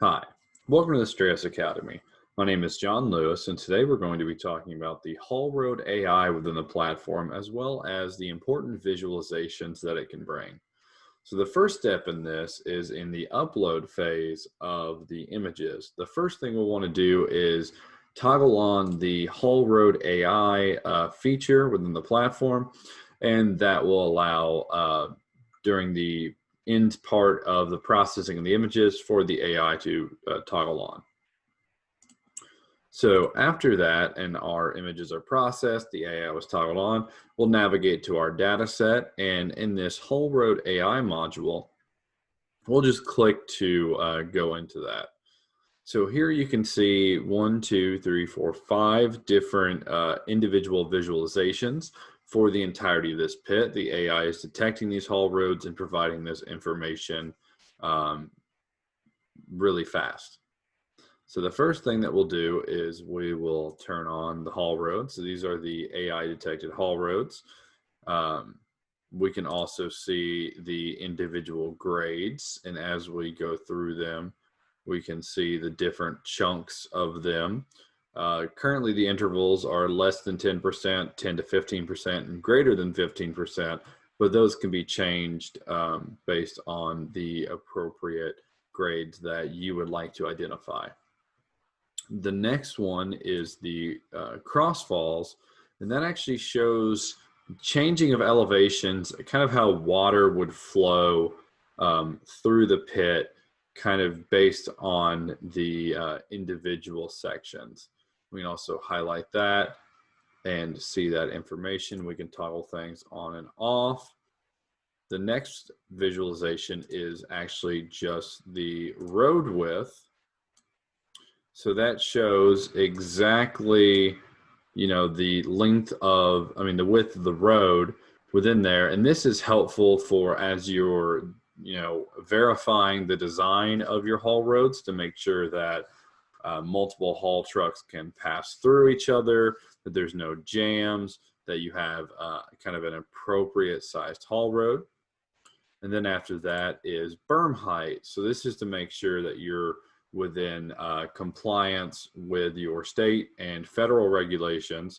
Hi, welcome to the Strayos Academy. My name is John Lewis, and today we're going to be talking about the Haul Road AI within the platform, as well as the important visualizations that it can bring. So the first step in this is in the upload phase of the images. The first thing we'll want to do is toggle on the Haul Road AI feature within the platform, and that will allow during the end part of the processing of the images for the AI to toggle on. So after that, and our images are processed, the AI was toggled on, we'll navigate to our data set, and in this Haul Road AI module, we'll just click to go into that. So here you can see 5 different individual visualizations for the entirety of this pit. The AI is detecting these haul roads and providing this information really fast. So the first thing that we'll do is we will turn on the haul roads. So these are the AI detected haul roads. We can also see the individual grades, and as we go through them, we can see the different chunks of them. Currently, the intervals are less than 10%, 10 to 15%, and greater than 15%, but those can be changed based on the appropriate grades that you would like to identify. The next one is the crossfalls, and that actually shows changing of elevations, kind of how water would flow through the pit, kind of based on the individual sections. We can also highlight that and see that information. We can toggle things on and off. The next visualization is actually just the road width. So that shows exactly, the length of, the width of the road within there. And this is helpful for as you're, verifying the design of your haul roads to make sure that multiple haul trucks can pass through each other, that there's no jams, that you have kind of an appropriate sized haul road. And then after that is berm height. So this is to make sure that you're within compliance with your state and federal regulations.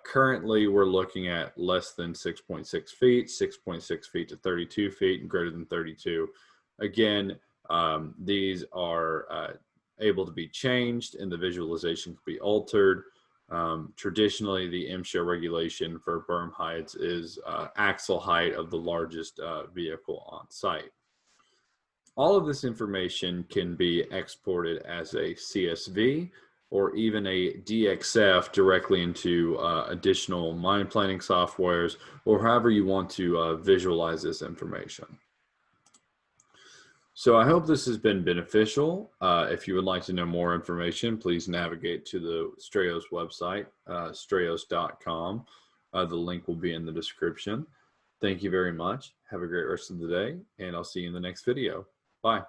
Currently, we're looking at less than 6.6 feet, 6.6 feet to 32 feet, and greater than 32. Again, these are able to be changed, and the visualization can be altered. Traditionally, the MSHA regulation for berm heights is axle height of the largest vehicle on site. All of this information can be exported as a CSV or even a DXF directly into additional mine planning softwares, or however you want to visualize this information. So I hope this has been beneficial. If you would like to know more information, please navigate to the Strayos website, strayos.com. The link will be in the description. Thank you very much. Have a great rest of the day, and I'll see you in the next video. Bye.